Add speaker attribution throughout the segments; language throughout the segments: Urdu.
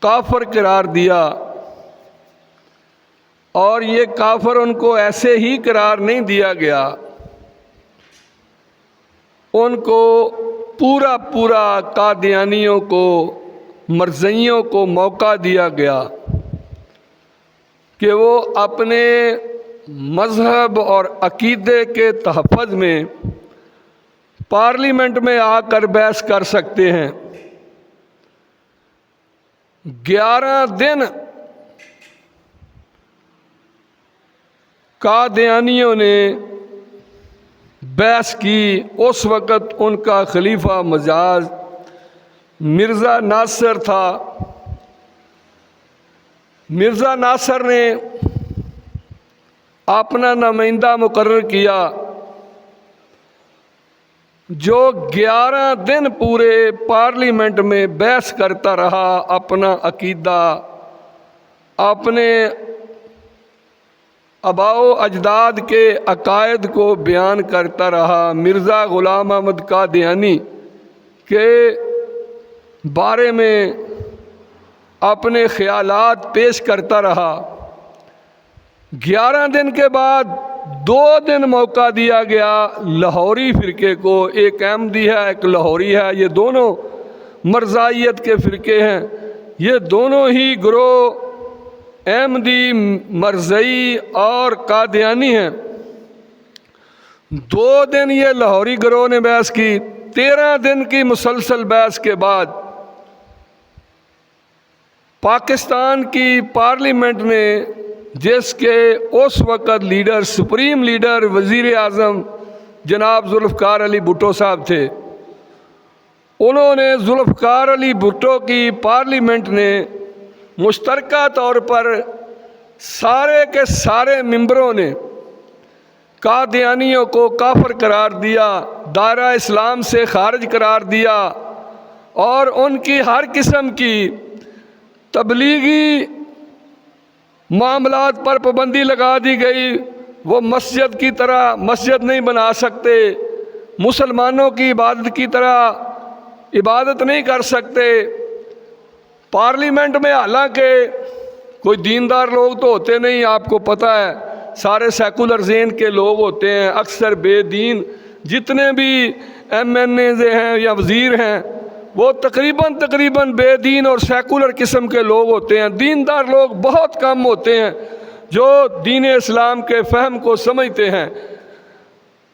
Speaker 1: کافر قرار دیا، اور یہ کافر ان کو ایسے ہی قرار نہیں دیا گیا، ان کو پورا قادیانیوں کو، مرزائیوں کو موقع دیا گیا کہ وہ اپنے مذہب اور عقیدے کے تحفظ میں پارلیمنٹ میں آ کر بحث کر سکتے ہیں۔ 11 دن قادیانیوں نے بحث کی۔ اس وقت ان کا خلیفہ مجاز مرزا ناصر تھا۔ مرزا ناصر نے اپنا نمائندہ مقرر کیا جو 11 دن پورے پارلیمنٹ میں بحث کرتا رہا، اپنا عقیدہ، اپنے آباء و اجداد کے عقائد کو بیان کرتا رہا۔ مرزا غلام احمد قادیانی کے بارے میں اپنے خیالات پیش کرتا رہا۔ 11 دن کے بعد 2 دن موقع دیا گیا لاہوری فرقے کو، ایک احمدی ہے ایک لاہوری ہے، یہ دونوں مرزائیت کے فرقے ہیں، یہ دونوں ہی گروہ احمدی، مرزائی اور قادیانی ہیں۔ 2 دن یہ لاہوری گروہ نے بحث کی۔ 13 دن کی مسلسل بحث کے بعد پاکستان کی پارلیمنٹ نے، جس کے اس وقت لیڈر، سپریم لیڈر، وزیر اعظم جناب ذوالفقار علی بھٹو صاحب تھے، انہوں نے، ذوالفقار علی بھٹو کی پارلیمنٹ نے مشترکہ طور پر سارے کے سارے ممبروں نے قادیانیوں کو کافر قرار دیا، دائرہ اسلام سے خارج قرار دیا، اور ان کی ہر قسم کی تبلیغی معاملات پر پابندی لگا دی گئی۔ وہ مسجد کی طرح مسجد نہیں بنا سکتے، مسلمانوں کی عبادت کی طرح عبادت نہیں کر سکتے۔ پارلیمنٹ میں حالانکہ کوئی دیندار لوگ تو ہوتے نہیں، آپ کو پتہ ہے، سارے سیکولر ذہن کے لوگ ہوتے ہیں، اکثر بے دین جتنے بھی ایم این اے ہیں یا وزیر ہیں وہ تقریباً بے دین اور سیکولر قسم کے لوگ ہوتے ہیں۔ دیندار لوگ بہت کم ہوتے ہیں جو دین اسلام کے فہم کو سمجھتے ہیں۔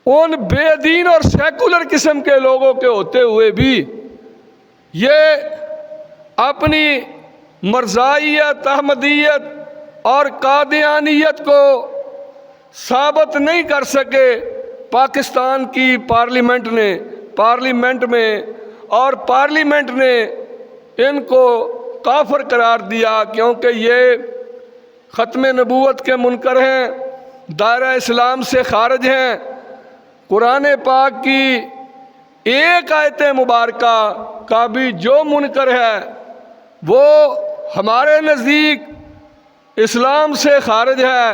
Speaker 1: ان بے دین اور سیکولر قسم کے لوگوں کے ہوتے ہوئے بھی یہ اپنی مرزائیت، احمدیت اور قادیانیت کو ثابت نہیں کر سکے۔ پاکستان کی پارلیمنٹ میں اور پارلیمنٹ نے ان کو کافر قرار دیا، کیونکہ یہ ختم نبوت کے منکر ہیں، دائرہ اسلام سے خارج ہیں۔ قرآن پاک کی ایک آیت مبارکہ کا بھی جو منکر ہے وہ ہمارے نزدیک اسلام سے خارج ہے۔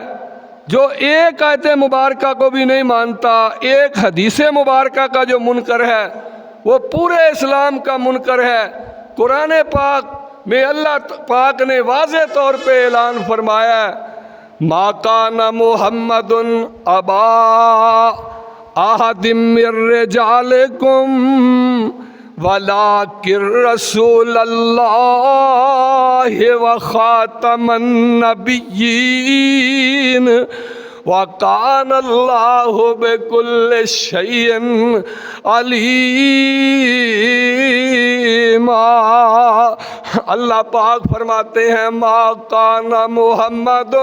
Speaker 1: جو ایک آیت مبارکہ کو بھی نہیں مانتا، ایک حدیث مبارکہ کا جو منکر ہے وہ پورے اسلام کا منکر ہے۔ قرآن پاک میں اللہ پاک نے واضح طور پہ اعلان فرمایا ہے، ما کان محمد ابا احد من رجالکم ولکن رسول اللہ وخاتم النبیین وَكَانَ اللَّهُ بِكُلِّ شَيْءٍ عَلِيمًا۔ اللہ پاک فرماتے ہیں، ما کان محمد،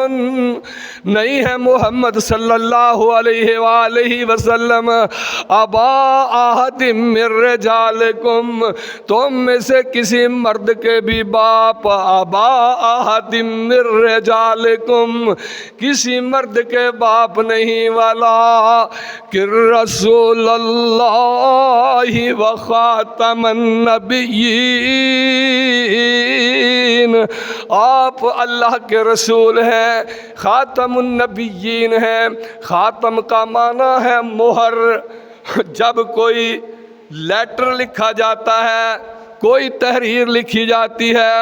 Speaker 1: نہیں ہے محمد صلی اللہ علیہ وآلہ وسلم، ابا احد من رجالکم، تم میں سے کسی مرد کے بھی باپ، ابا احد من رجالکم، کسی مرد کے باپ نہیں، والا کہ رسول اللہ وخاتم النبیین، آپ اللہ کے رسول ہیں، خاتم النبیین ہیں۔ خاتم کا معنی ہے مہر۔ جب کوئی لیٹر لکھا جاتا ہے کوئی تحریر لکھی جاتی ہے،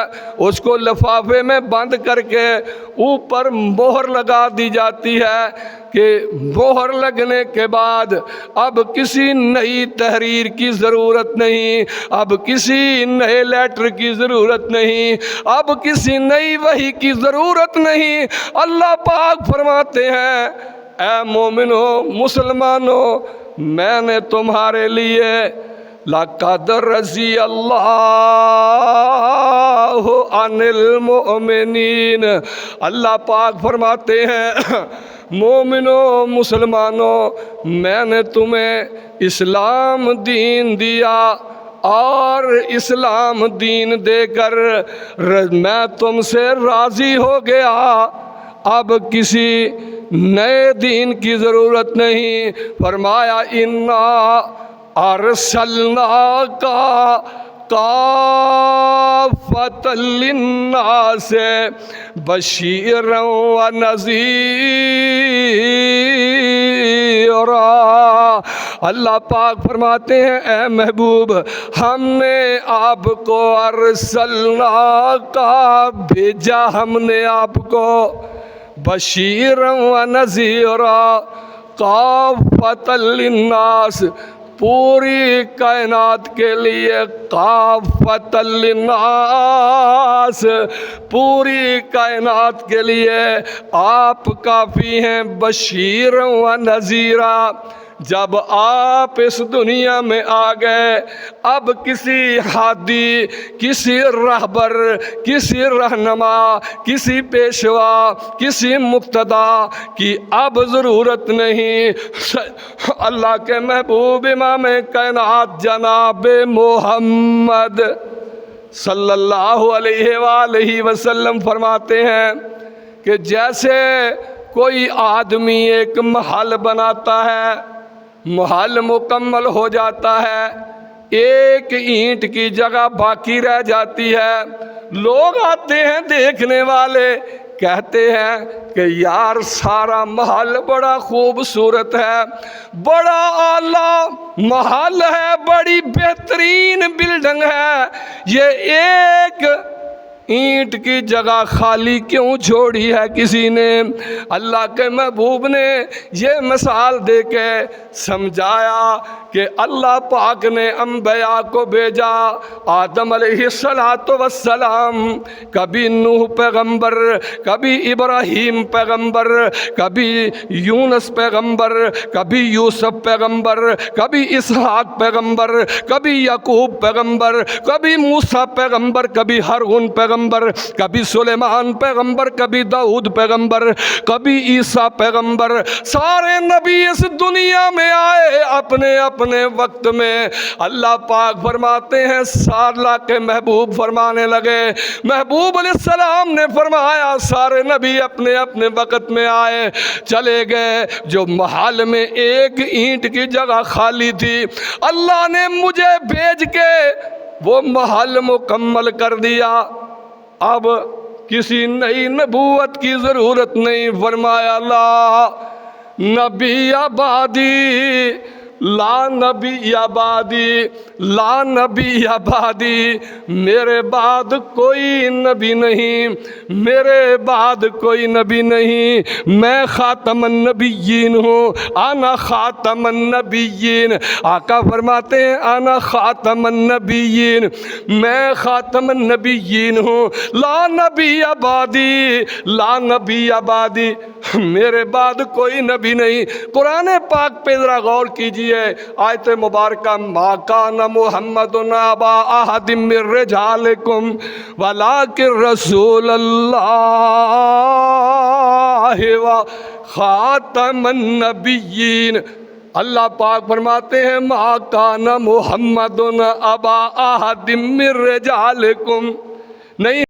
Speaker 1: اس کو لفافے میں بند کر کے اوپر مہر لگا دی جاتی ہے کہ مہر لگنے کے بعد اب کسی نئی تحریر کی ضرورت نہیں، اب کسی نئے لیٹر کی ضرورت نہیں، اب کسی نئی وحی کی ضرورت نہیں۔ اللہ پاک فرماتے ہیں اے مومنو، مسلمانوں، میں نے تمہارے لیے لَقَدْ رَضِيَ اللَّهُ عَنِ الْمُؤْمِنِينَ، اللہ پاک فرماتے ہیں مومنوں، مسلمانوں، میں نے تمہیں اسلام دین دیا اور اسلام دین دے کر میں تم سے راضی ہو گیا، اب کسی نئے دین کی ضرورت نہیں۔ فرمایا اِنَّا أَرْسَلْنَاكَ كَافَّةً لِلنَّاسِ بَشِيرًا وَنَذِيرًا، اللہ پاک فرماتے ہیں اے محبوب، ہم نے آپ کو ارسلناک بھیجا، ہم نے آپ کو بشیرا و نذیرا کافۃ للناس، پوری کائنات کے لیے، کافۃ للناس، پوری کائنات کے لیے آپ کافی ہیں، بشیرا و نذیرا۔ جب آپ اس دنیا میں آ گئے، اب کسی ہادی، کسی رہبر، کسی رہنما، کسی پیشوا، کسی مقتدا کی اب ضرورت نہیں۔ اللہ کے محبوب امام کائنات جناب محمد صلی اللہ علیہ وآلہ وسلم فرماتے ہیں کہ جیسے کوئی آدمی ایک محل بناتا ہے، محل مکمل ہو جاتا ہے، ایک اینٹ کی جگہ باقی رہ جاتی ہے، لوگ آتے ہیں دیکھنے والے، کہتے ہیں کہ یار سارا محل بڑا خوبصورت ہے، بڑا اعلیٰ محل ہے، بڑی بہترین بلڈنگ ہے، یہ ایک اینٹ کی جگہ خالی کیوں چھوڑی ہے کسی نے؟ اللہ کے محبوب نے یہ مثال دے کے سمجھایا کہ اللہ پاک نے انبیاء کو بھیجا، آدم علیہ السلام، کبھی نوح پیغمبر، کبھی ابراہیم پیغمبر، کبھی یونس پیغمبر، کبھی یوسف پیغمبر، کبھی اسحاق پیغمبر، کبھی یعقوب پیغمبر، کبھی موسیٰ پیغمبر، کبھی ہارون پیغمبر، کبھی سلیمان پیغمبر، کبھی داؤد پیغمبر، کبھی عیسیٰ پیغمبر۔ سارے نبی اس دنیا میں آئے اپنے اپنے وقت میں۔ اللہ پاک فرماتے ہیں اللہ کے محبوب فرمانے لگے، محبوب علیہ السلام نے فرمایا سارے نبی اپنے اپنے وقت میں آئے، چلے گئے، جو محل میں ایک اینٹ کی جگہ خالی تھی اللہ نے مجھے بھیج کے وہ محل مکمل کر دیا، اب کسی نئی نبوت کی ضرورت نہیں۔ فرمایا لا نبی آبادی، لا نبی آبادی، لا نبی آبادی، میرے بعد کوئی نبی نہیں، میرے بعد کوئی نبی نہیں، میں خاتم النبیین ہوں، انا خاتم النبیین۔ آقا فرماتے ہیں انا خاتم النبیین، میں خاتم النبیین ہوں، لا نبی آبادی، لا نبی آبادی، میرے بعد کوئی نبی نہیں۔ قرآن پاک پہ ذرا غور کیجیے، آیت مبارکہ ما کان محمد ابا احد من رجالکم ولکن رسول اللہ و خاتم النبیین۔ اللہ پاک فرماتے ہیں ما کان محمد ابا احد من رجالکم، نہیں